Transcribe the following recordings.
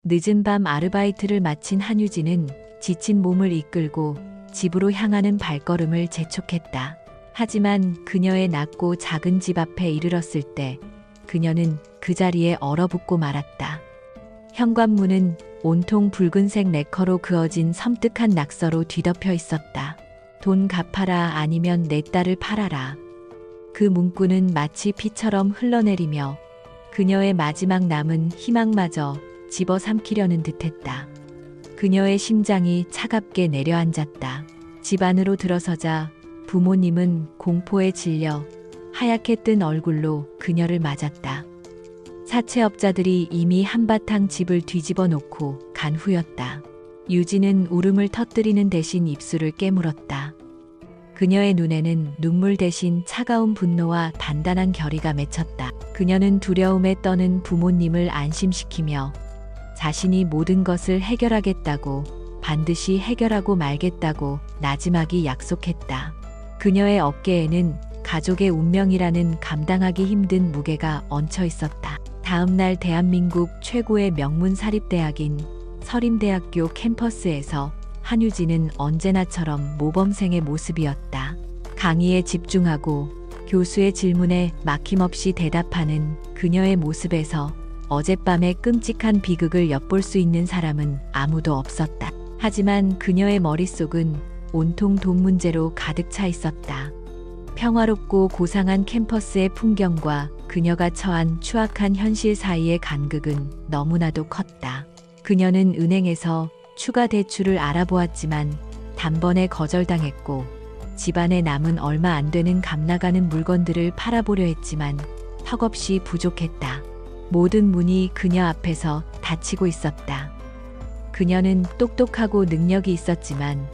늦은 밤 아르바이트를 마친 한유진은 지친 몸을 이끌고 집으로 향하는 발걸음을 재촉했다. 하지만 그녀의 낮고 작은 집 앞에 이르렀을 때 그녀는 그 자리에 얼어붙고 말았다. 현관문은 온통 붉은색 네커로 그어진 섬뜩한 낙서로 뒤덮여 있었다. 돈 갚아라, 아니면 내 딸을 팔아라. 그 문구는 마치 피처럼 흘러내리며 그녀의 마지막 남은 희망마저 집어삼키려는 듯했다. 그녀의 심장이 차갑게 내려앉았다. 집 안으로 들어서자 부모님은 공포에 질려 하얗게 뜬 얼굴로 그녀를 맞았다. 사채업자들이 이미 한바탕 집을 뒤집어 놓고 간 후였다. 유진은 울음을 터뜨리는 대신 입술을 깨물었다. 그녀의 눈에는 눈물 대신 차가운 분노와 단단한 결의가 맺혔다. 그녀는 두려움에 떠는 부모님을 안심시키며 자신이 모든 것을 해결하겠다고, 반드시 해결하고 말겠다고 나지막이 약속했다. 그녀의 어깨에는 가족의 운명이라는 감당하기 힘든 무게가 얹혀 있었다. 다음 날 대한민국 최고의 명문 사립대학인 서림대학교 캠퍼스에서 한유진은 언제나처럼 모범생의 모습이었다. 강의에 집중하고 교수의 질문에 막힘없이 대답하는 그녀의 모습에서 어젯밤의 끔찍한 비극을 엿볼 수 있는 사람은 아무도 없었다. 하지만 그녀의 머릿속은 온통 돈 문제로 가득 차 있었다. 평화롭고 고상한 캠퍼스의 풍경과 그녀가 처한 추악한 현실 사이의 간극은 너무나도 컸다. 그녀는 은행에서 추가 대출을 알아보았지만 단번에 거절당했고, 집안에 남은 얼마 안 되는 값나가는 물건들을 팔아보려 했지만 턱없이 부족했다. 모든 문이 그녀 앞에서 닫히고 있었다. 그녀는 똑똑하고 능력이 있었지만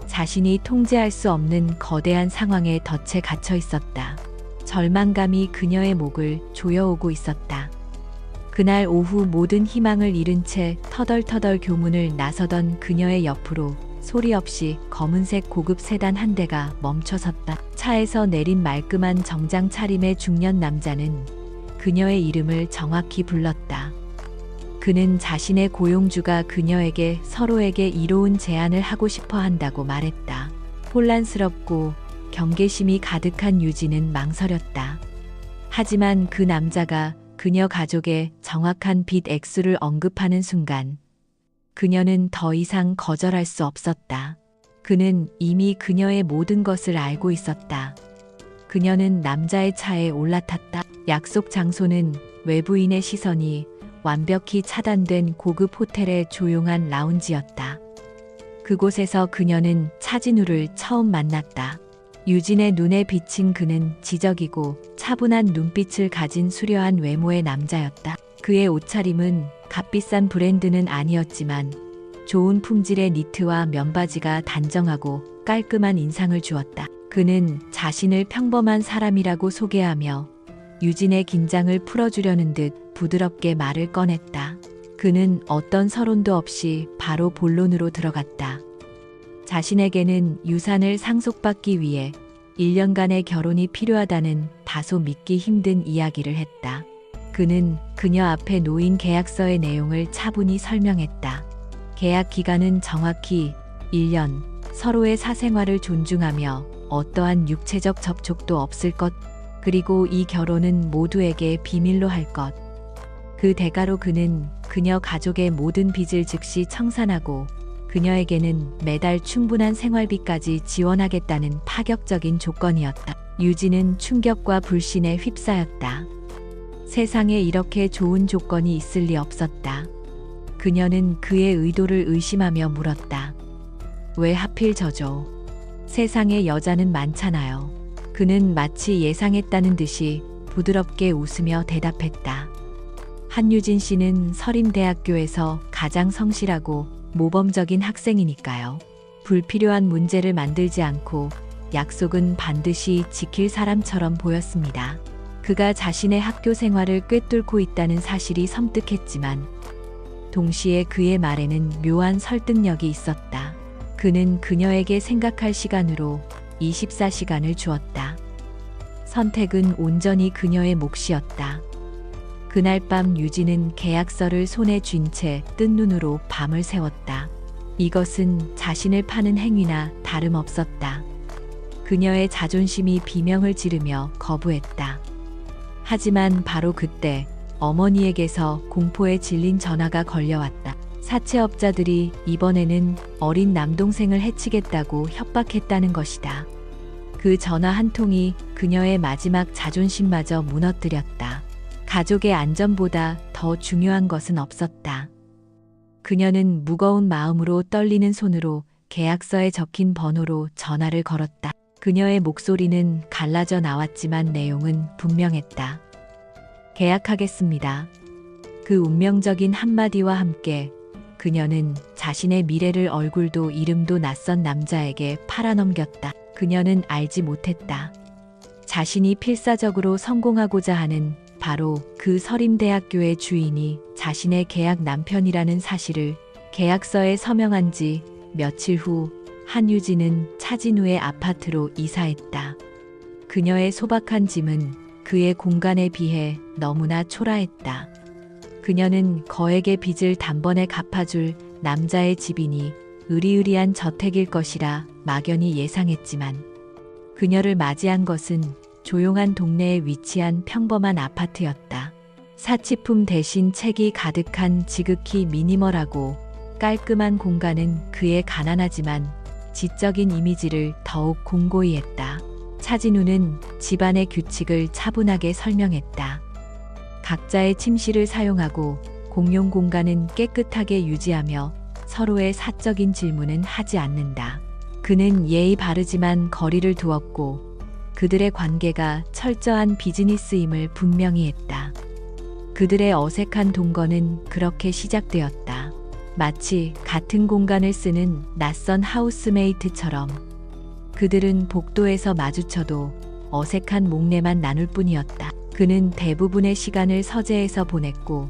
자신이 통제할 수 없는 거대한 상황에 덫에 갇혀 있었다. 절망감이 그녀의 목을 조여오고 있었다. 그날 오후 모든 희망을 잃은 채 터덜터덜 교문을 나서던 그녀의 옆으로 소리 없이 검은색 고급 세단 한 대가 멈춰섰다. 차에서 내린 말끔한 정장 차림의 중년 남자는 그녀의 이름을 정확히 불렀다. 그는 자신의 고용주가 그녀에게 서로에게 이로운 제안을 하고 싶어 한다고 말했다. 혼란스럽고 경계심이 가득한 유진은 망설였다. 하지만 그 남자가 그녀 가족의 정확한 빚 액수를 언급하는 순간 그녀는 더 이상 거절할 수 없었다. 그는 이미 그녀의 모든 것을 알고 있었다. 그녀는 남자의 차에 올라탔다. 약속 장소는 외부인의 시선이 완벽히 차단된 고급 호텔의 조용한 라운지였다. 그곳에서 그녀는 차진우를 처음 만났다. 유진의 눈에 비친 그는 지적이고 차분한 눈빛을 가진 수려한 외모의 남자였다. 그의 옷차림은 값비싼 브랜드는 아니었지만 좋은 품질의 니트와 면바지가 단정하고 깔끔한 인상을 주었다. 그는 자신을 평범한 사람이라고 소개하며 유진의 긴장을 풀어주려는 듯 부드럽게 말을 꺼냈다. 그는 어떤 서론도 없이 바로 본론으로 들어갔다. 자신에게는 유산을 상속받기 위해 1년간의 결혼이 필요하다는 다소 믿기 힘든 이야기를 했다. 그는 그녀 앞에 놓인 계약서의 내용을 차분히 설명했다. 계약 기간은 정확히 1년, 서로의 사생활을 존중하며 어떠한 육체적 접촉도 없을 것, 그리고 이 결혼은 모두에게 비밀로 할 것. 그 대가로 그는 그녀 가족의 모든 빚을 즉시 청산하고 그녀에게는 매달 충분한 생활비까지 지원하겠다는 파격적인 조건이었다. 유진은 충격과 불신에 휩싸였다. 세상에 이렇게 좋은 조건이 있을 리 없었다. 그녀는 그의 의도를 의심하며 물었다. 왜 하필 저죠? 세상에 여자는 많잖아요. 그는 마치 예상했다는 듯이 부드럽게 웃으며 대답했다. 한유진 씨는 서림대학교에서 가장 성실하고 모범적인 학생이니까요. 불필요한 문제를 만들지 않고 약속은 반드시 지킬 사람처럼 보였습니다. 그가 자신의 학교 생활을 꿰뚫고 있다는 사실이 섬뜩했지만 동시에 그의 말에는 묘한 설득력이 있었다. 그는 그녀에게 생각할 시간으로 24시간을 주었다. 선택은 온전히 그녀의 몫이었다. 그날 밤 유진은 계약서를 손에 쥔 채 뜬 눈으로 밤을 새웠다. 이것은 자신을 파는 행위나 다름없었다. 그녀의 자존심이 비명을 지르며 거부했다. 하지만 바로 그때 어머니에게서 공포에 질린 전화가 걸려왔다. 사채업자들이 이번에는 어린 남동생을 해치겠다고 협박했다는 것이다. 그 전화 한 통이 그녀의 마지막 자존심마저 무너뜨렸다. 가족의 안전보다 더 중요한 것은 없었다. 그녀는 무거운 마음으로 떨리는 손으로 계약서에 적힌 번호로 전화를 걸었다. 그녀의 목소리는 갈라져 나왔지만 내용은 분명했다. 계약하겠습니다. 그 운명적인 한마디와 함께 그녀는 자신의 미래를 얼굴도 이름도 낯선 남자에게 팔아넘겼다. 그녀는 알지 못했다. 자신이 필사적으로 성공하고자 하는 바로 그 서림대학교의 주인이 자신의 계약 남편이라는 사실을 계약서에 서명한 지 며칠 후 한유진은 차진우의 아파트로 이사했다. 그녀의 소박한 짐은 그의 공간에 비해 너무나 초라했다. 그녀는 거액의 빚을 단번에 갚아줄 남자의 집이니 으리으리한 저택일 것이라 막연히 예상했지만 그녀를 맞이한 것은 조용한 동네에 위치한 평범한 아파트였다. 사치품 대신 책이 가득한 지극히 미니멀하고 깔끔한 공간은 그의 가난하지만 지적인 이미지를 더욱 공고히 했다. 차진우는 집안의 규칙을 차분하게 설명했다. 각자의 침실을 사용하고 공용 공간은 깨끗하게 유지하며 서로의 사적인 질문은 하지 않는다. 그는 예의 바르지만 거리를 두었고 그들의 관계가 철저한 비즈니스임을 분명히 했다. 그들의 어색한 동거는 그렇게 시작되었다. 마치 같은 공간을 쓰는 낯선 하우스메이트처럼 그들은 복도에서 마주쳐도 어색한 목례만 나눌 뿐이었다. 그는 대부분의 시간을 서재에서 보냈고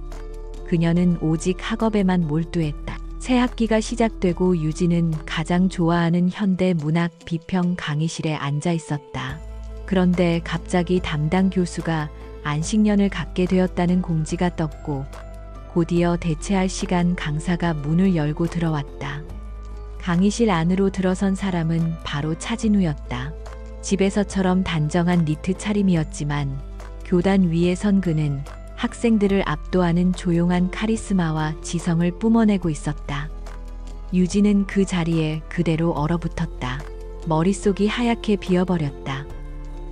그녀는 오직 학업에만 몰두했다. 새 학기가 시작되고 유진은 가장 좋아하는 현대 문학 비평 강의실에 앉아 있었다. 그런데 갑자기 담당 교수가 안식년을 갖게 되었다는 공지가 떴고 곧이어 대체할 시간 강사가 문을 열고 들어왔다. 강의실 안으로 들어선 사람은 바로 차진우였다. 집에서처럼 단정한 니트 차림이었지만 교단 위에 선 그는 학생들을 압도하는 조용한 카리스마와 지성을 뿜어내고 있었다. 유진은 그 자리에 그대로 얼어붙었다. 머릿속이 하얗게 비어버렸다.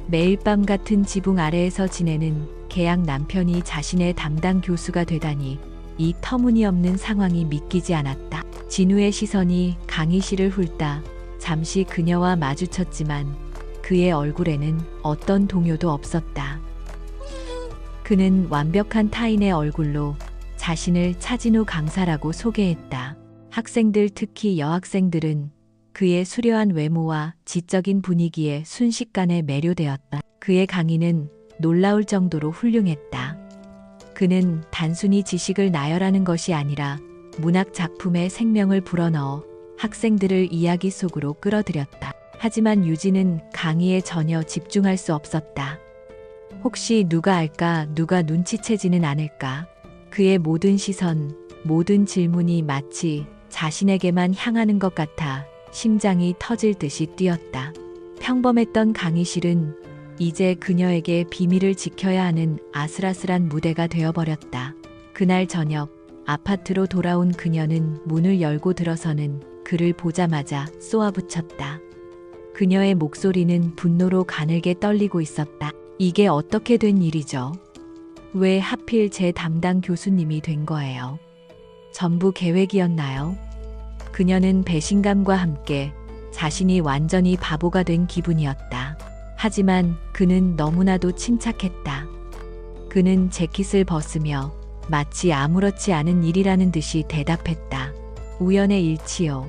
매일 밤 같은 지붕 아래에서 지내는 계약 남편이 자신의 담당 교수가 되다니 이 터무니없는 상황이 믿기지 않았다. 진우의 시선이 강의실을 훑다 잠시 그녀와 마주쳤지만 그의 얼굴에는 어떤 동요도 없었다. 그는 완벽한 타인의 얼굴로 자신을 차진우 강사라고 소개했다. 학생들, 특히 여학생들은 그의 수려한 외모와 지적인 분위기에 순식간에 매료되었다. 그의 강의는 놀라울 정도로 훌륭했다. 그는 단순히 지식을 나열하는 것이 아니라 문학 작품에 생명을 불어넣어 학생들을 이야기 속으로 끌어들였다. 하지만 유진은 강의에 전혀 집중할 수 없었다. 혹시 누가 알까, 누가 눈치채지는 않을까? 그의 모든 시선, 모든 질문이 마치 자신에게만 향하는 것 같아 심장이 터질 듯이 뛰었다. 평범했던 강의실은 이제 그녀에게 비밀을 지켜야 하는 아슬아슬한 무대가 되어버렸다. 그날 저녁 아파트로 돌아온 그녀는 문을 열고 들어서는 그를 보자마자 쏘아붙였다. 그녀의 목소리는 분노로 가늘게 떨리고 있었다. 이게 어떻게 된 일이죠? 왜 하필 제 담당 교수님이 된 거예요? 전부 계획이었나요? 그녀는 배신감과 함께 자신이 완전히 바보가 된 기분이었다. 하지만 그는 너무나도 침착했다. 그는 재킷을 벗으며 마치 아무렇지 않은 일이라는 듯이 대답했다. 우연의 일치요.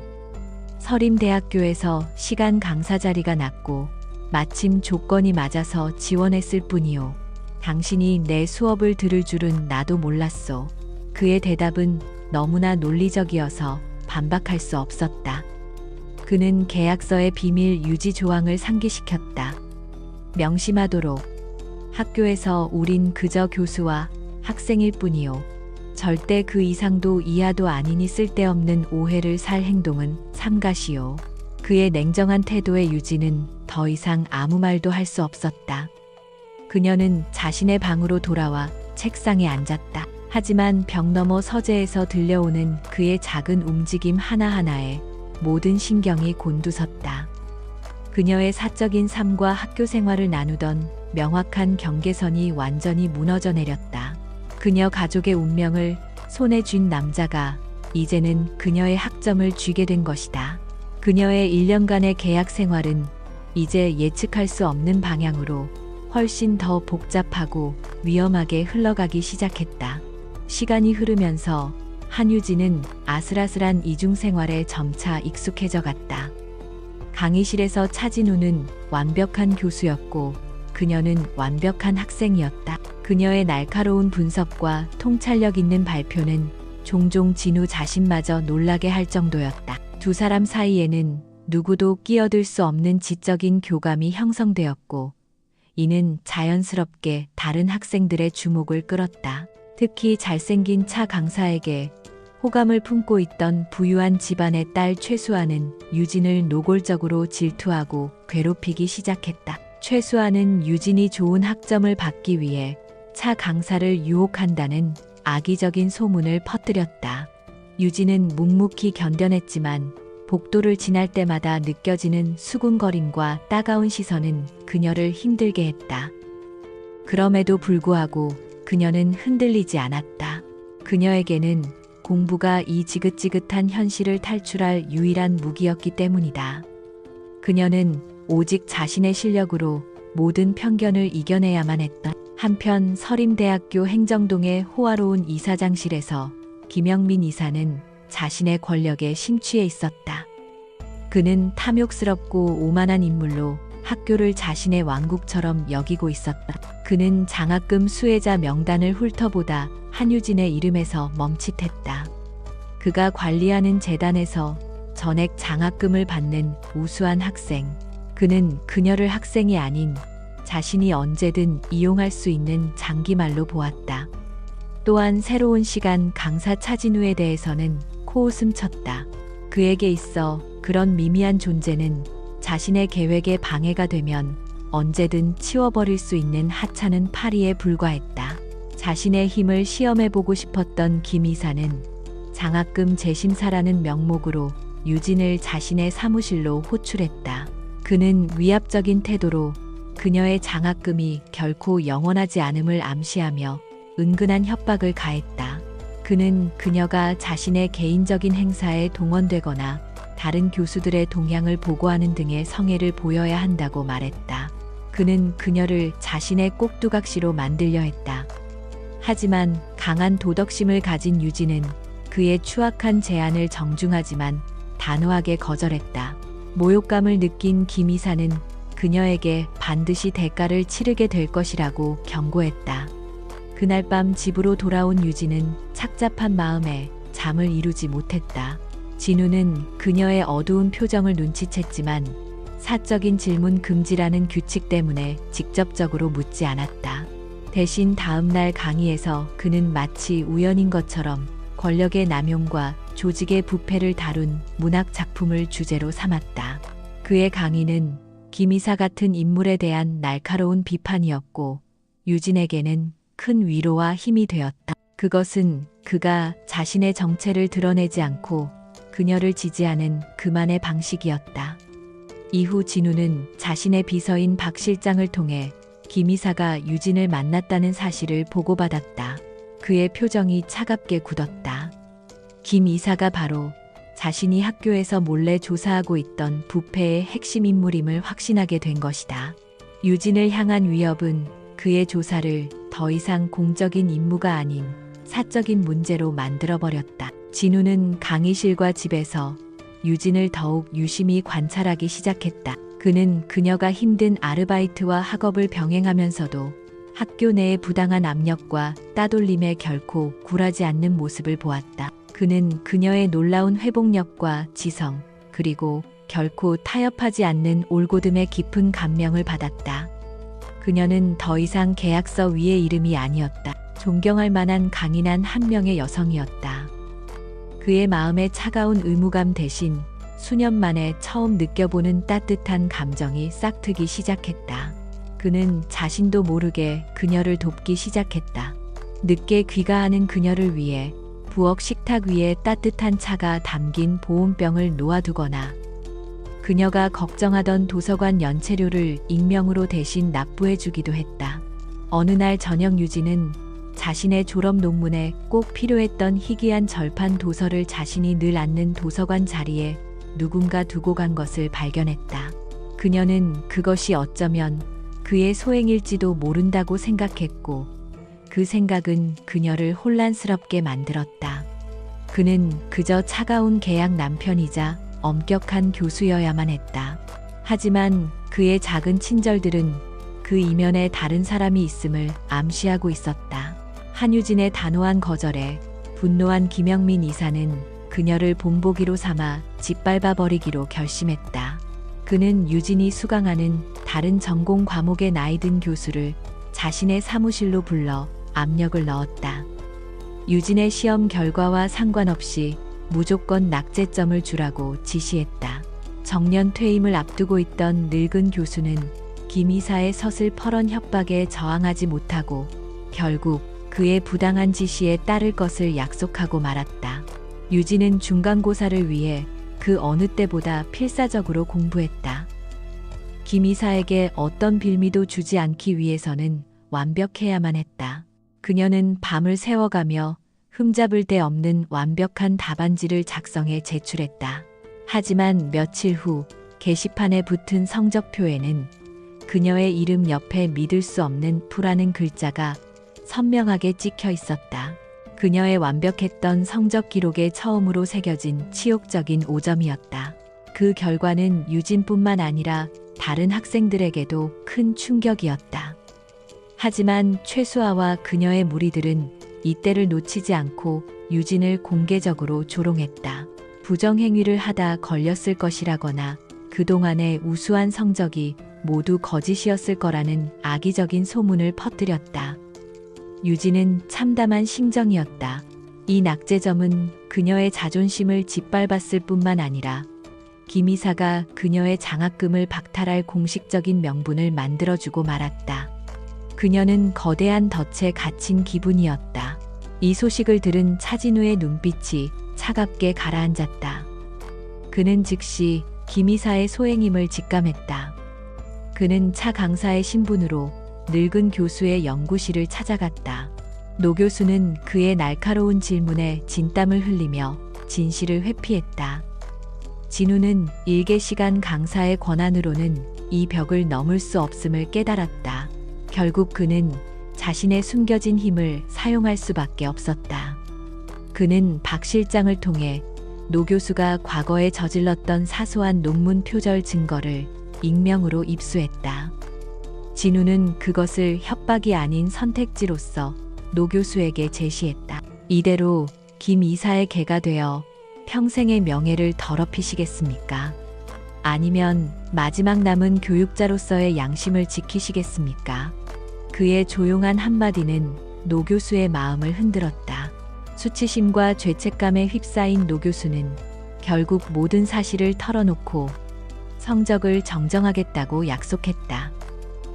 서림대학교에서 시간 강사 자리가 났고 마침 조건이 맞아서 지원했을 뿐이요. 당신이 내 수업을 들을 줄은 나도 몰랐소. 그의 대답은 너무나 논리적이어서 반박할 수 없었다. 그는 계약서의 비밀 유지 조항을 상기시켰다. 명심하도록. 학교에서 우린 그저 교수와 학생일 뿐이요. 절대 그 이상도 이하도 아니니 쓸데없는 오해를 살 행동은 삼가시오. 그의 냉정한 태도에 유진은 더 이상 아무 말도 할 수 없었다. 그녀는 자신의 방으로 돌아와 책상에 앉았다. 하지만 벽 너머 서재에서 들려오는 그의 작은 움직임 하나하나에 모든 신경이 곤두섰다. 그녀의 사적인 삶과 학교 생활을 나누던 명확한 경계선이 완전히 무너져 내렸다. 그녀 가족의 운명을 손에 쥔 남자가 이제는 그녀의 학점을 쥐게 된 것이다. 그녀의 1년간의 계약 생활은 이제 예측할 수 없는 방향으로 훨씬 더 복잡하고 위험하게 흘러가기 시작했다. 시간이 흐르면서 한유진은 아슬아슬한 이중 생활에 점차 익숙해져 갔다. 강의실에서 차진우는 완벽한 교수였고 그녀는 완벽한 학생이었다. 그녀의 날카로운 분석과 통찰력 있는 발표는 종종 진우 자신마저 놀라게 할 정도였다. 두 사람 사이에는 누구도 끼어들 수 없는 지적인 교감이 형성되었고 이는 자연스럽게 다른 학생들의 주목을 끌었다. 특히 잘생긴 차 강사에게 호감을 품고 있던 부유한 집안의 딸 최수아는 유진을 노골적으로 질투하고 괴롭히기 시작했다. 최수아는 유진이 좋은 학점을 받기 위해 차 강사를 유혹한다는 악의적인 소문을 퍼뜨렸다. 유진은 묵묵히 견뎌냈지만 복도를 지날 때마다 느껴지는 수군거림과 따가운 시선은 그녀를 힘들게 했다. 그럼에도 불구하고 그녀는 흔들리지 않았다. 그녀에게는 공부가 이 지긋지긋한 현실을 탈출할 유일한 무기였기 때문이다. 그녀는 오직 자신의 실력으로 모든 편견을 이겨내야만 했다. 한편 서림대학교 행정동의 호화로운 이사장실에서 김영민 이사는 자신의 권력에 심취해 있었다. 그는 탐욕스럽고 오만한 인물로 학교를 자신의 왕국처럼 여기고 있었다. 그는 장학금 수혜자 명단을 훑어보다 한유진의 이름에서 멈칫했다. 그가 관리하는 재단에서 전액 장학금을 받는 우수한 학생. 그는 그녀를 학생이 아닌 자신이 언제든 이용할 수 있는 장기말로 보았다. 또한 새로운 시간 강사 차진우에 대해서는 코웃음 쳤다. 그에게 있어 그런 미미한 존재는 자신의 계획에 방해가 되면 언제든 치워버릴 수 있는 하찮은 파리에 불과했다. 자신의 힘을 시험해보고 싶었던 김 이사는 장학금 재심사라는 명목으로 유진을 자신의 사무실로 호출했다. 그는 위압적인 태도로 그녀의 장학금이 결코 영원하지 않음을 암시하며 은근한 협박을 가했다. 그는 그녀가 자신의 개인적인 행사에 동원되거나 다른 교수들의 동향을 보고하는 등의 성애를 보여야 한다고 말했다. 그는 그녀를 자신의 꼭두각시로 만들려 했다. 하지만 강한 도덕심을 가진 유진은 그의 추악한 제안을 정중하지만 단호하게 거절했다. 모욕감을 느낀 김 이사는 그녀에게 반드시 대가를 치르게 될 것이라고 경고했다. 그날 밤 집으로 돌아온 유진은 착잡한 마음에 잠을 이루지 못했다. 진우는 그녀의 어두운 표정을 눈치챘지만 사적인 질문 금지라는 규칙 때문에 직접적으로 묻지 않았다. 대신 다음 날 강의에서 그는 마치 우연인 것처럼 권력의 남용과 조직의 부패를 다룬 문학 작품을 주제로 삼았다. 그의 강의는 김 이사 같은 인물에 대한 날카로운 비판이었고 유진에게는 큰 위로와 힘이 되었다. 그것은 그가 자신의 정체를 드러내지 않고 그녀를 지지하는 그만의 방식이었다. 이후 진우는 자신의 비서인 박 실장을 통해 김 이사가 유진을 만났다는 사실을 보고받았다. 그의 표정이 차갑게 굳었다. 김 이사가 바로 자신이 학교에서 몰래 조사하고 있던 부패의 핵심 인물임을 확신하게 된 것이다. 유진을 향한 위협은 그의 조사를 더 이상 공적인 임무가 아닌 사적인 문제로 만들어버렸다. 진우는 강의실과 집에서 유진을 더욱 유심히 관찰하기 시작했다. 그는 그녀가 힘든 아르바이트와 학업을 병행하면서도 학교 내의 부당한 압력과 따돌림에 결코 굴하지 않는 모습을 보았다. 그는 그녀의 놀라운 회복력과 지성, 그리고 결코 타협하지 않는 올곧음에 깊은 감명을 받았다. 그녀는 더 이상 계약서 위의 이름이 아니었다. 존경할 만한 강인한 한 명의 여성이었다. 그의 마음에 차가운 의무감 대신 수년 만에 처음 느껴보는 따뜻한 감정이 싹트기 시작했다. 그는 자신도 모르게 그녀를 돕기 시작했다. 늦게 귀가하는 그녀를 위해 부엌 식탁 위에 따뜻한 차가 담긴 보온병을 놓아두거나 그녀가 걱정하던 도서관 연체료를 익명으로 대신 납부해주기도 했다. 어느 날 저녁 유진은 자신의 졸업 논문에 꼭 필요했던 희귀한 절판 도서를 자신이 늘 앉는 도서관 자리에 누군가 두고 간 것을 발견했다. 그녀는 그것이 어쩌면 그의 소행일지도 모른다고 생각했고 그 생각은 그녀를 혼란스럽게 만들었다. 그는 그저 차가운 계약 남편이자 엄격한 교수여야만 했다. 하지만 그의 작은 친절들은 그 이면에 다른 사람이 있음을 암시하고 있었다. 한유진의 단호한 거절에 분노한 김영민 이사는 그녀를 본보기로 삼아 짓밟아 버리기로 결심했다. 그는 유진이 수강하는 다른 전공 과목의 나이든 교수를 자신의 사무실로 불러 압력을 넣었다. 유진의 시험 결과와 상관없이 무조건 낙제점을 주라고 지시했다. 정년 퇴임을 앞두고 있던 늙은 교수는 김 이사의 서슬퍼런 협박에 저항하지 못하고 결국 그의 부당한 지시에 따를 것을 약속하고 말았다. 유진은 중간고사를 위해 그 어느 때보다 필사적으로 공부했다. 김 이사에게 어떤 빌미도 주지 않기 위해서는 완벽해야만 했다. 그녀는 밤을 새워가며 흠잡을 데 없는 완벽한 답안지를 작성해 제출했다. 하지만 며칠 후 게시판에 붙은 성적표에는 그녀의 이름 옆에 믿을 수 없는 F라는 글자가 선명하게 찍혀 있었다. 그녀의 완벽했던 성적 기록에 처음으로 새겨진 치욕적인 5점이었다. 그 결과는 유진뿐만 아니라 다른 학생들에게도 큰 충격이었다. 하지만 최수아와 그녀의 무리들은 이때를 놓치지 않고 유진을 공개적으로 조롱했다. 부정행위를 하다 걸렸을 것이라거나 그동안의 우수한 성적이 모두 거짓이었을 거라는 악의적인 소문을 퍼뜨렸다. 유진은 참담한 심정이었다. 이 낙제점은 그녀의 자존심을 짓밟았을 뿐만 아니라 김 이사가 그녀의 장학금을 박탈할 공식적인 명분을 만들어주고 말았다. 그녀는 거대한 덫에 갇힌 기분이었다. 이 소식을 들은 차진우의 눈빛이 차갑게 가라앉았다. 그는 즉시 김 이사의 소행임을 직감했다. 그는 차 강사의 신분으로 늙은 교수의 연구실을 찾아갔다. 노 교수는 그의 날카로운 질문에 진땀을 흘리며 진실을 회피했다. 진우는 일개 시간 강사의 권한으로는 이 벽을 넘을 수 없음을 깨달았다. 결국 그는 자신의 숨겨진 힘을 사용할 수밖에 없었다. 그는 박 실장을 통해 노 교수가 과거에 저질렀던 사소한 논문 표절 증거를 익명으로 입수했다. 진우는 그것을 협박이 아닌 선택지로서 노 교수에게 제시했다. 이대로 김 이사의 개가 되어 평생의 명예를 더럽히시겠습니까? 아니면 마지막 남은 교육자로서의 양심을 지키시겠습니까? 그의 조용한 한마디는 노 교수의 마음을 흔들었다. 수치심과 죄책감에 휩싸인 노 교수는 결국 모든 사실을 털어놓고 성적을 정정하겠다고 약속했다.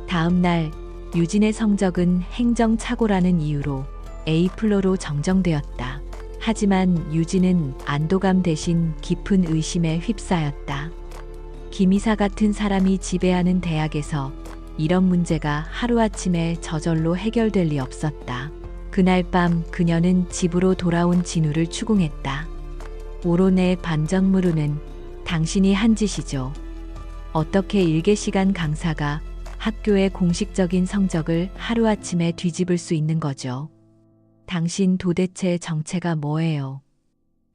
다음 날 유진의 성적은 행정착오라는 이유로 A+로 정정되었다. 하지만 유진은 안도감 대신 깊은 의심에 휩싸였다. 김 이사 같은 사람이 지배하는 대학에서 이런 문제가 하루아침에 저절로 해결될 리 없었다. 그날 밤 그녀는 집으로 돌아온 진우를 추궁했다. 오론의 반정무르는 당신이 한 짓이죠. 어떻게 일개 시간 강사가 학교의 공식적인 성적을 하루아침에 뒤집을 수 있는 거죠? 당신 도대체 정체가 뭐예요?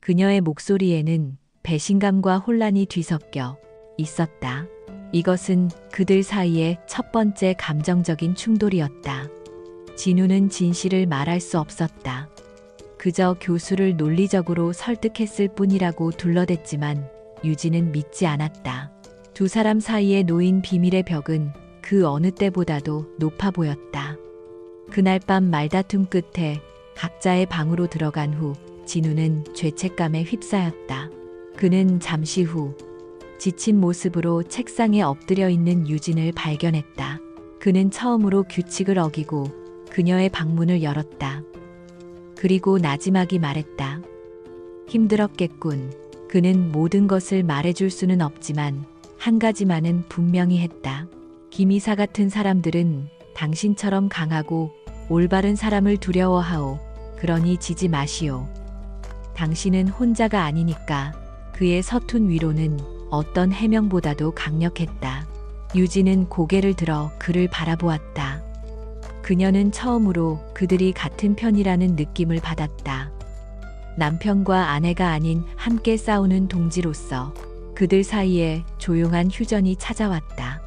그녀의 목소리에는 배신감과 혼란이 뒤섞여 있었다. 이것은 그들 사이의 첫 번째 감정적인 충돌이었다. 진우는 진실을 말할 수 없었다. 그저 교수를 논리적으로 설득했을 뿐이라고 둘러댔지만 유진은 믿지 않았다. 두 사람 사이에 놓인 비밀의 벽은 그 어느 때보다도 높아 보였다. 그날 밤 말다툼 끝에 각자의 방으로 들어간 후 진우는 죄책감에 휩싸였다. 그는 잠시 후 지친 모습으로 책상에 엎드려 있는 유진을 발견했다. 그는 처음으로 규칙을 어기고 그녀의 방문을 열었다. 그리고 나지막이 말했다. 힘들었겠군. 그는 모든 것을 말해줄 수는 없지만 한 가지만은 분명히 했다. 김이사 같은 사람들은 당신처럼 강하고 올바른 사람을 두려워하오. 그러니 지지 마시오. 당신은 혼자가 아니니까. 그의 서툰 위로는 어떤 해명보다도 강력했다. 유진은 고개를 들어 그를 바라보았다. 그녀는 처음으로 그들이 같은 편이라는 느낌을 받았다. 남편과 아내가 아닌 함께 싸우는 동지로서 그들 사이에 조용한 휴전이 찾아왔다.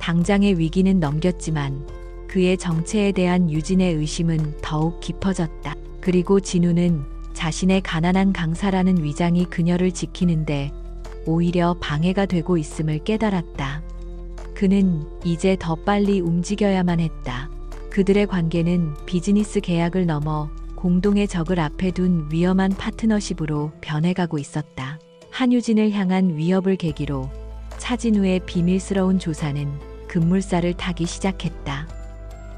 당장의 위기는 넘겼지만 그의 정체에 대한 유진의 의심은 더욱 깊어졌다. 그리고 진우는 자신의 가난한 강사라는 위장이 그녀를 지키는데 오히려 방해가 되고 있음을 깨달았다. 그는 이제 더 빨리 움직여야만 했다. 그들의 관계는 비즈니스 계약을 넘어 공동의 적을 앞에 둔 위험한 파트너십으로 변해가고 있었다. 한유진을 향한 위협을 계기로 차진우의 비밀스러운 조사는 급물살을 타기 시작했다.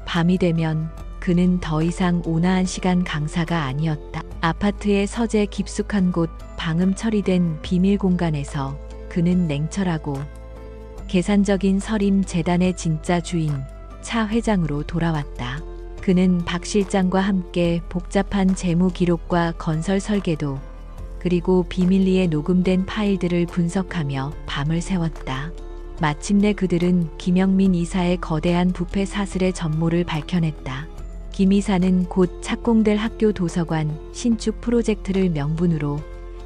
밤이 되면 그는 더 이상 온화한 시간 강사가 아니었다. 아파트의 서재 깊숙한 곳 방음 처리된 비밀 공간에서 그는 냉철하고 계산적인 서림 재단의 진짜 주인 차 회장으로 돌아왔다. 그는 박 실장과 함께 복잡한 재무 기록과 건설 설계도 그리고 비밀리에 녹음된 파일들을 분석하며 밤을 새웠다. 마침내 그들은 김영민 이사의 거대한 부패 사슬의 전모를 밝혀냈다. 김 이사는 곧 착공될 학교 도서관 신축 프로젝트를 명분으로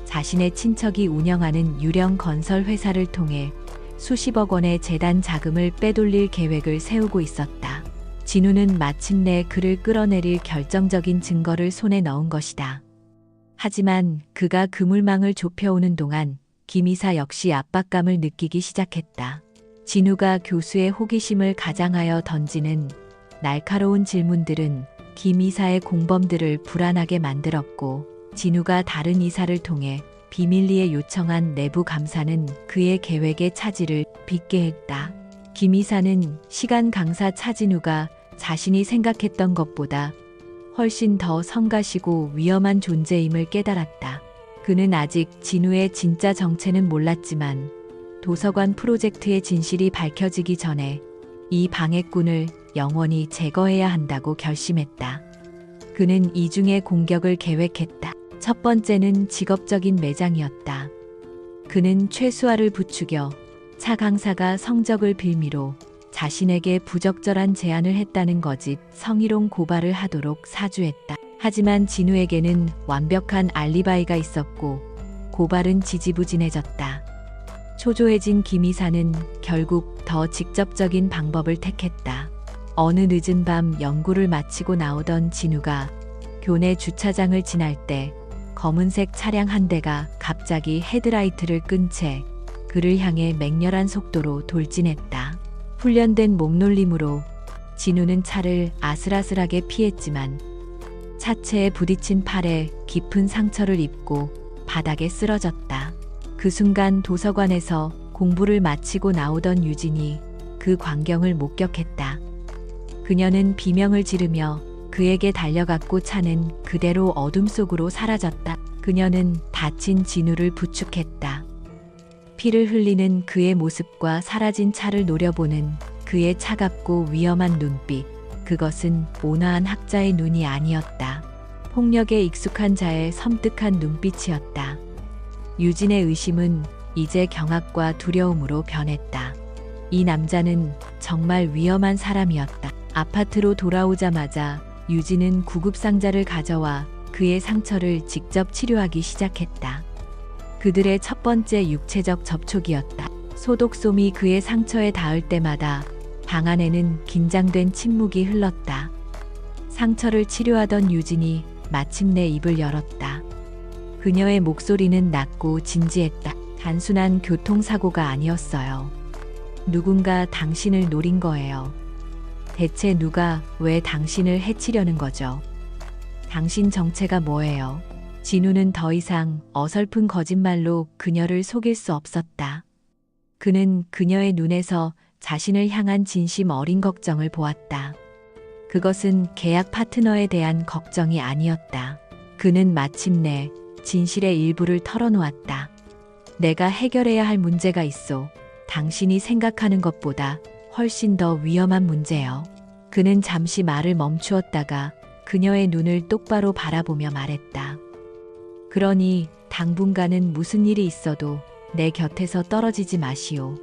자신의 친척이 운영하는 유령 건설 회사를 통해 수십억 원의 재단 자금을 빼돌릴 계획을 세우고 있었다. 진우는 마침내 그를 끌어내릴 결정적인 증거를 손에 넣은 것이다. 하지만 그가 그물망을 좁혀오는 동안 김 이사 역시 압박감을 느끼기 시작했다. 진우가 교수의 호기심을 가장하여 던지는 날카로운 질문들은 김 이사의 공범들을 불안하게 만들었고 진우가 다른 이사를 통해 비밀리에 요청한 내부 감사는 그의 계획의 차질을 빚게 했다. 김 이사는 시간 강사 차진우가 자신이 생각했던 것보다 훨씬 더 성가시고 위험한 존재임을 깨달았다. 그는 아직 진우의 진짜 정체는 몰랐지만 도서관 프로젝트의 진실이 밝혀지기 전에 이 방해꾼을 영원히 제거해야 한다고 결심했다. 그는 이중의 공격을 계획했다. 첫 번째는 직업적인 매장이었다. 그는 최수아를 부추겨 차 강사가 성적을 빌미로 자신에게 부적절한 제안을 했다는 거짓 성희롱 고발을 하도록 사주했다. 하지만 진우에게는 완벽한 알리바이가 있었고 고발은 지지부진해졌다. 초조해진 김 이사는 결국 더 직접적인 방법을 택했다. 어느 늦은 밤 연구를 마치고 나오던 진우가 교내 주차장을 지날 때 검은색 차량 한 대가 갑자기 헤드라이트를 끈 채 그를 향해 맹렬한 속도로 돌진했다. 훈련된 몸놀림으로 진우는 차를 아슬아슬하게 피했지만 차체에 부딪힌 팔에 깊은 상처를 입고 바닥에 쓰러졌다. 그 순간 도서관에서 공부를 마치고 나오던 유진이 그 광경을 목격했다. 그녀는 비명을 지르며 그에게 달려갔고 차는 그대로 어둠 속으로 사라졌다. 그녀는 다친 진우를 부축했다. 피를 흘리는 그의 모습과 사라진 차를 노려보는 그의 차갑고 위험한 눈빛. 그것은 온화한 학자의 눈이 아니었다. 폭력에 익숙한 자의 섬뜩한 눈빛이었다. 유진의 의심은 이제 경악과 두려움으로 변했다. 이 남자는 정말 위험한 사람이었다. 아파트로 돌아오자마자 유진은 구급상자를 가져와 그의 상처를 직접 치료하기 시작했다. 그들의 첫 번째 육체적 접촉이었다. 소독솜이 그의 상처에 닿을 때마다 방 안에는 긴장된 침묵이 흘렀다. 상처를 치료하던 유진이 마침내 입을 열었다. 그녀의 목소리는 낮고 진지했다. 단순한 교통사고가 아니었어요. 누군가 당신을 노린 거예요. 대체 누가 왜 당신을 해치려는 거죠? 당신 정체가 뭐예요? 진우는 더 이상 어설픈 거짓말로 그녀를 속일 수 없었다. 그는 그녀의 눈에서 자신을 향한 진심 어린 걱정을 보았다. 그것은 계약 파트너에 대한 걱정이 아니었다. 그는 마침내 진실의 일부를 털어놓았다. 내가 해결해야 할 문제가 있어. 당신이 생각하는 것보다 훨씬 더 위험한 문제요. 그는 잠시 말을 멈추었다가 그녀의 눈을 똑바로 바라보며 말했다. 그러니 당분간은 무슨 일이 있어도 내 곁에서 떨어지지 마시오.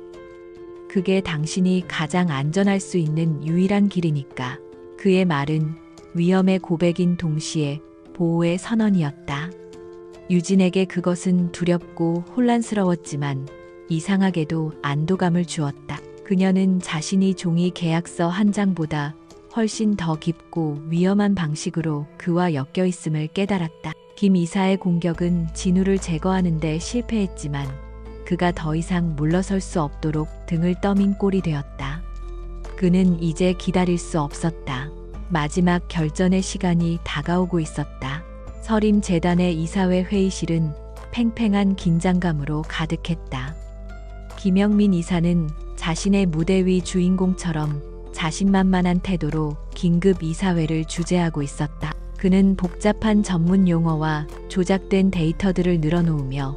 그게 당신이 가장 안전할 수 있는 유일한 길이니까. 그의 말은 위험의 고백인 동시에 보호의 선언이었다. 유진에게 그것은 두렵고 혼란스러웠지만 이상하게도 안도감을 주었다. 그녀는 자신이 종이 계약서 한 장보다 훨씬 더 깊고 위험한 방식으로 그와 엮여 있음을 깨달았다. 김 이사의 공격은 진우를 제거하는 데 실패했지만 그가 더 이상 물러설 수 없도록 등을 떠민 꼴이 되었다. 그는 이제 기다릴 수 없었다. 마지막 결전의 시간이 다가오고 있었다. 서림 재단의 이사회 회의실은 팽팽한 긴장감으로 가득했다. 김영민 이사는 자신의 무대 위 주인공처럼 자신만만한 태도로 긴급 이사회를 주재하고 있었다. 그는 복잡한 전문 용어와 조작된 데이터들을 늘어놓으며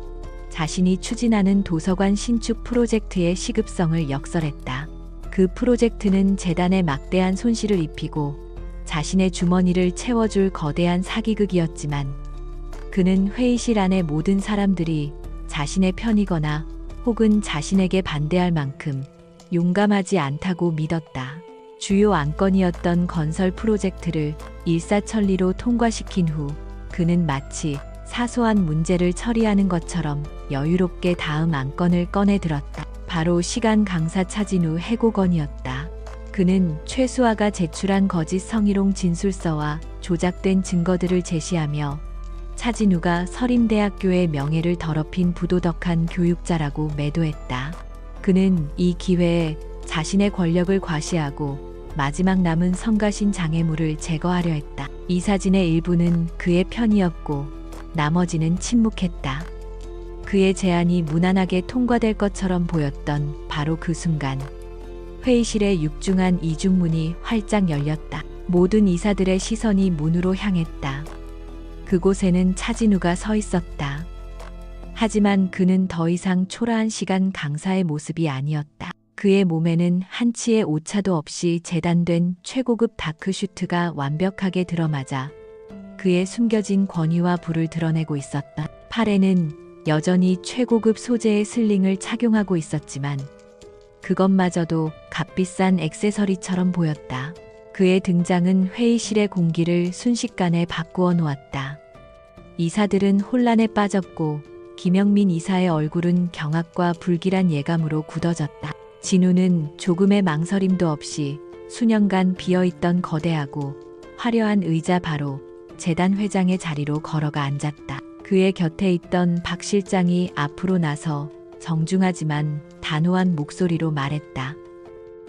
자신이 추진하는 도서관 신축 프로젝트의 시급성을 역설했다. 그 프로젝트는 재단에 막대한 손실을 입히고 자신의 주머니를 채워줄 거대한 사기극이었지만 그는 회의실 안의 모든 사람들이 자신의 편이거나 혹은 자신에게 반대할 만큼 용감하지 않다고 믿었다. 주요 안건이었던 건설 프로젝트를 일사천리로 통과시킨 후 그는 마치 사소한 문제를 처리하는 것처럼 여유롭게 다음 안건을 꺼내 들었다. 바로 시간 강사 차진우 해고건이었다. 그는 최수아가 제출한 거짓 성희롱 진술서와 조작된 증거들을 제시하며 차진우가 서림대학교의 명예를 더럽힌 부도덕한 교육자라고 매도했다. 그는 이 기회에 자신의 권력을 과시하고 마지막 남은 성가신 장애물을 제거하려 했다. 이 사진의 일부는 그의 편이었고 나머지는 침묵했다. 그의 제안이 무난하게 통과될 것처럼 보였던 바로 그 순간 회의실의 육중한 이중문이 활짝 열렸다. 모든 이사들의 시선이 문으로 향했다. 그곳에는 차진우가 서 있었다. 하지만 그는 더 이상 초라한 시간 강사의 모습이 아니었다. 그의 몸에는 한치의 오차도 없이 재단된 최고급 다크슈트가 완벽하게 들어맞아 그의 숨겨진 권위와 부를 드러내고 있었다. 팔에는 여전히 최고급 소재의 슬링을 착용하고 있었지만 그것마저도 값비싼 액세서리처럼 보였다. 그의 등장은 회의실의 공기를 순식간에 바꾸어 놓았다. 이사들은 혼란에 빠졌고 김영민 이사의 얼굴은 경악과 불길한 예감으로 굳어졌다. 진우는 조금의 망설임도 없이 수년간 비어있던 거대하고 화려한 의자 바로 재단 회장의 자리로 걸어가 앉았다. 그의 곁에 있던 박 실장이 앞으로 나서 정중하지만 단호한 목소리로 말했다.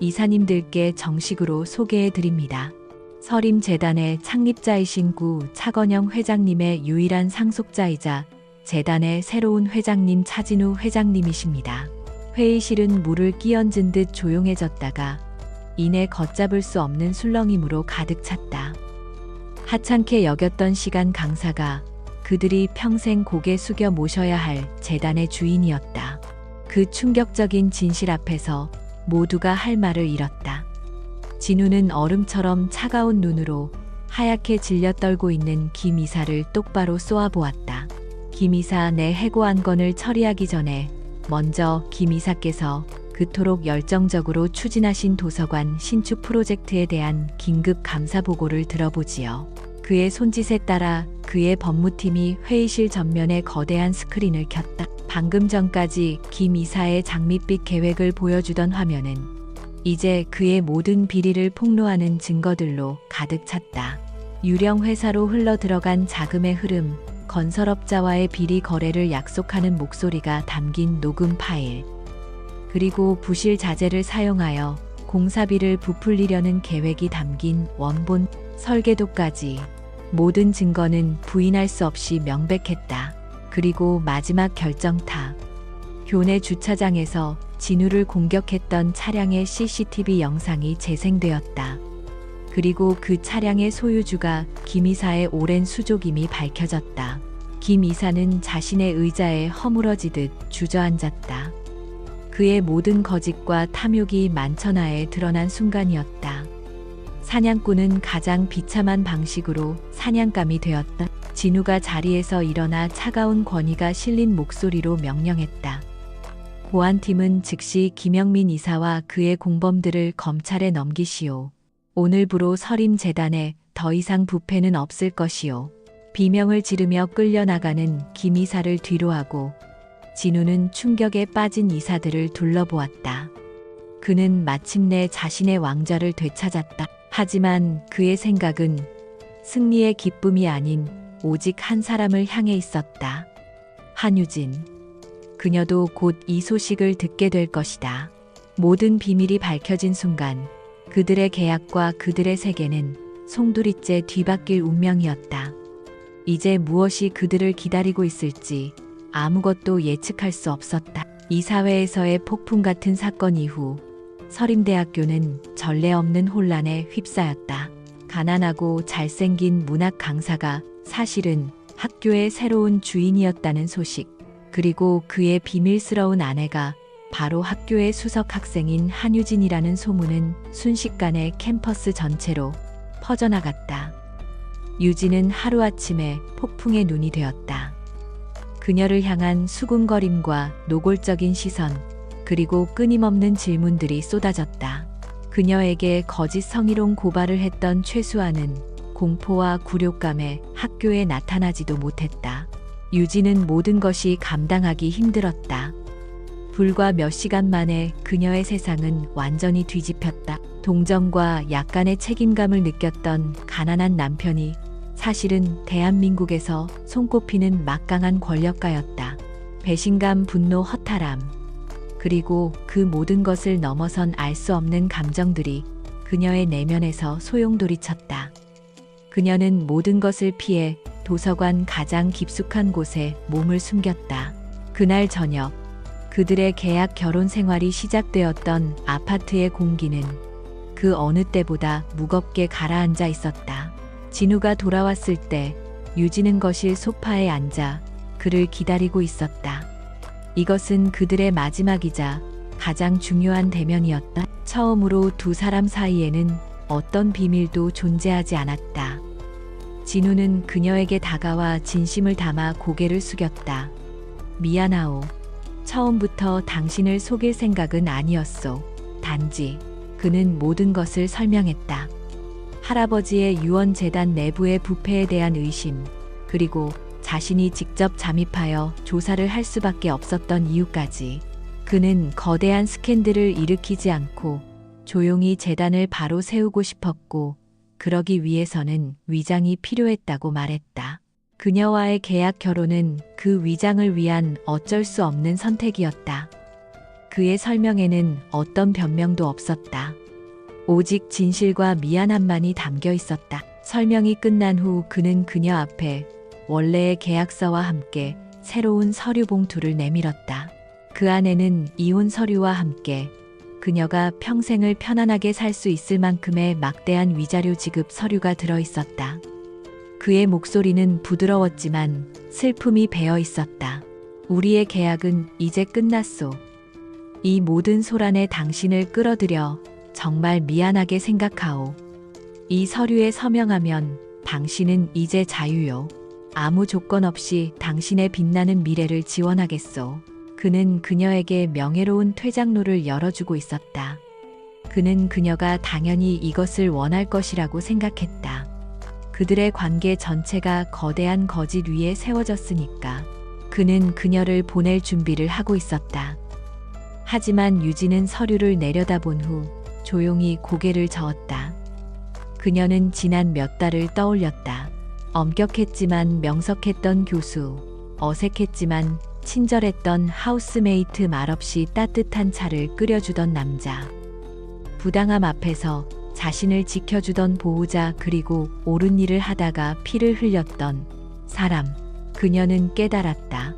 이사님들께 정식으로 소개해 드립니다. 서림재단의 창립자이신 구 차건영 회장님의 유일한 상속자이자 재단의 새로운 회장님 차진우 회장님이십니다. 회의실은 물을 끼얹은 듯 조용해졌다가 이내 걷잡을 수 없는 술렁임으로 가득 찼다. 하찮게 여겼던 시간 강사가 그들이 평생 고개 숙여 모셔야 할 재단의 주인이었다. 그 충격적인 진실 앞에서 모두가 할 말을 잃었다. 진우는 얼음처럼 차가운 눈으로 하얗게 질려 떨고 있는 김 이사를 똑바로 쏘아보았다. 김 이사, 내 해고 안건을 처리하기 전에 먼저 김 이사께서 그토록 열정적으로 추진하신 도서관 신축 프로젝트에 대한 긴급 감사 보고를 들어보지요. 그의 손짓에 따라 그의 법무팀이 회의실 전면에 거대한 스크린을 켰다. 방금 전까지 김 이사의 장밋빛 계획을 보여주던 화면은 이제 그의 모든 비리를 폭로하는 증거들로 가득 찼다. 유령 회사로 흘러들어간 자금의 흐름, 건설업자와의 비리 거래를 약속하는 목소리가 담긴 녹음 파일, 그리고 부실 자재를 사용하여 공사비를 부풀리려는 계획이 담긴 원본 설계도까지 모든 증거는 부인할 수 없이 명백했다. 그리고 마지막 결정타. 교내 주차장에서 진우를 공격했던 차량의 CCTV 영상이 재생되었다. 그리고 그 차량의 소유주가 김 이사의 오랜 수족임이 밝혀졌다. 김 이사는 자신의 의자에 허물어지듯 주저앉았다. 그의 모든 거짓과 탐욕이 만천하에 드러난 순간이었다. 사냥꾼은 가장 비참한 방식으로 사냥감이 되었다. 진우가 자리에서 일어나 차가운 권위가 실린 목소리로 명령했다. 보안팀은 즉시 김영민 이사와 그의 공범들을 검찰에 넘기시오. 오늘부로 서림재단에 더 이상 부패는 없을 것이오. 비명을 지르며 끌려나가는 김 이사를 뒤로하고 진우는 충격에 빠진 이사들을 둘러보았다. 그는 마침내 자신의 왕좌를 되찾았다. 하지만 그의 생각은 승리의 기쁨이 아닌 오직 한 사람을 향해 있었다. 한유진. 그녀도 곧 이 소식을 듣게 될 것이다. 모든 비밀이 밝혀진 순간 그들의 계약과 그들의 세계는 송두리째 뒤바뀔 운명이었다. 이제 무엇이 그들을 기다리고 있을지 아무것도 예측할 수 없었다. 이 사회에서의 폭풍 같은 사건 이후 서림대학교는 전례 없는 혼란에 휩싸였다. 가난하고 잘생긴 문학 강사가 사실은 학교의 새로운 주인이었다는 소식, 그리고 그의 비밀스러운 아내가 바로 학교의 수석 학생인 한유진이라는 소문은 순식간에 캠퍼스 전체로 퍼져나갔다. 유진은 하루아침에 폭풍의 눈이 되었다. 그녀를 향한 수군거림과 노골적인 시선, 그리고 끊임없는 질문들이 쏟아졌다. 그녀에게 거짓 성희롱 고발을 했던 최수아는 공포와 굴욕감에 학교에 나타나지도 못했다. 유진은 모든 것이 감당하기 힘들었다. 불과 몇 시간 만에 그녀의 세상은 완전히 뒤집혔다. 동정과 약간의 책임감을 느꼈던 가난한 남편이 사실은 대한민국에서 손꼽히는 막강한 권력가였다. 배신감, 분노, 허탈함, 그리고 그 모든 것을 넘어선 알 수 없는 감정들이 그녀의 내면에서 소용돌이쳤다. 그녀는 모든 것을 피해 도서관 가장 깊숙한 곳에 몸을 숨겼다. 그날 저녁, 그들의 계약 결혼 생활이 시작되었던 아파트의 공기는 그 어느 때보다 무겁게 가라앉아 있었다. 진우가 돌아왔을 때 유진은 거실 소파에 앉아 그를 기다리고 있었다. 이것은 그들의 마지막이자 가장 중요한 대면이었다. 처음으로 두 사람 사이에는 어떤 비밀도 존재하지 않았다. 진우는 그녀에게 다가와 진심을 담아 고개를 숙였다. 미안하오. 처음부터 당신을 속일 생각은 아니었소. 단지 그는 모든 것을 설명했다. 할아버지의 유언재단 내부의 부패에 대한 의심, 그리고 자신이 직접 잠입하여 조사를 할 수밖에 없었던 이유까지. 그는 거대한 스캔들을 일으키지 않고 조용히 재단을 바로 세우고 싶었고, 그러기 위해서는 위장이 필요했다고 말했다. 그녀와의 계약 결혼은 그 위장을 위한 어쩔 수 없는 선택이었다. 그의 설명에는 어떤 변명도 없었다. 오직 진실과 미안함만이 담겨 있었다. 설명이 끝난 후 그는 그녀 앞에 원래의 계약서와 함께 새로운 서류 봉투를 내밀었다. 그 안에는 이혼 서류와 함께 그녀가 평생을 편안하게 살 수 있을 만큼의 막대한 위자료 지급 서류가 들어 있었다. 그의 목소리는 부드러웠지만 슬픔이 배어 있었다. 우리의 계약은 이제 끝났소. 이 모든 소란에 당신을 끌어들여 정말 미안하게 생각하오. 이 서류에 서명하면 당신은 이제 자유요. 아무 조건 없이 당신의 빛나는 미래를 지원하겠소. 그는 그녀에게 명예로운 퇴장로를 열어주고 있었다. 그는 그녀가 당연히 이것을 원할 것이라고 생각했다. 그들의 관계 전체가 거대한 거짓 위에 세워졌으니까. 그는 그녀를 보낼 준비를 하고 있었다. 하지만 유진은 서류를 내려다본 후 조용히 고개를 저었다. 그녀는 지난 몇 달을 떠올렸다. 엄격했지만 명석했던 교수, 어색했지만 친절했던 하우스메이트, 말없이 따뜻한 차를 끓여주던 남자. 부당함 앞에서 자신을 지켜주던 보호자 그리고 옳은 일을 하다가 피를 흘렸던 사람. 그녀는 깨달았다.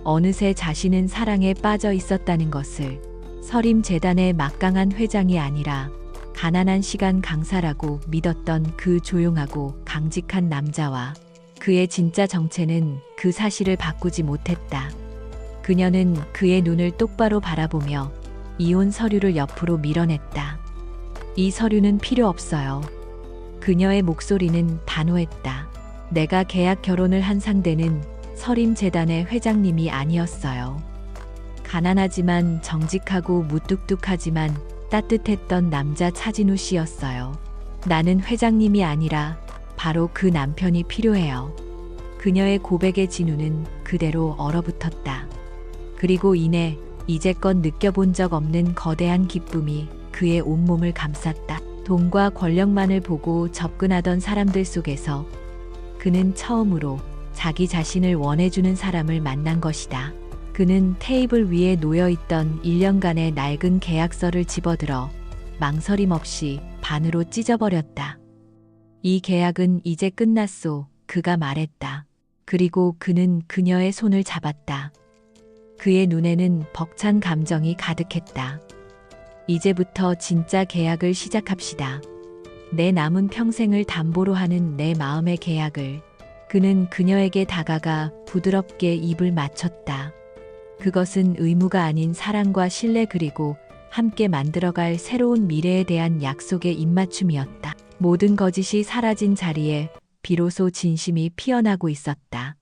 어느새 자신은 사랑에 빠져 있었다는 것을. 서림재단의 막강한 회장이 아니라 가난한 시간 강사라고 믿었던 그 조용하고 강직한 남자와 그의 진짜 정체는 그 사실을 바꾸지 못했다. 그녀는 그의 눈을 똑바로 바라보며 이혼 서류를 옆으로 밀어냈다. 이 서류는 필요 없어요. 그녀의 목소리는 단호했다. 내가 계약 결혼을 한 상대는 서림재단의 회장님이 아니었어요. 가난하지만 정직하고 무뚝뚝하지만 따뜻했던 남자 차진우 씨였어요. 나는 회장님이 아니라 바로 그 남편이 필요해요. 그녀의 고백에 진우는 그대로 얼어붙었다. 그리고 이내 이제껏 느껴본 적 없는 거대한 기쁨이 그의 온몸을 감쌌다. 돈과 권력만을 보고 접근하던 사람들 속에서 그는 처음으로 자기 자신을 원해주는 사람을 만난 것이다. 그는 테이블 위에 놓여있던 1년간의 낡은 계약서를 집어들어 망설임 없이 반으로 찢어버렸다. 이 계약은 이제 끝났소. 그가 말했다. 그리고 그는 그녀의 손을 잡았다. 그의 눈에는 벅찬 감정이 가득했다. 이제부터 진짜 계약을 시작합시다. 내 남은 평생을 담보로 하는 내 마음의 계약을. 그는 그녀에게 다가가 부드럽게 입을 맞췄다. 그것은 의무가 아닌 사랑과 신뢰 그리고 함께 만들어갈 새로운 미래에 대한 약속의 입맞춤이었다. 모든 거짓이 사라진 자리에 비로소 진심이 피어나고 있었다.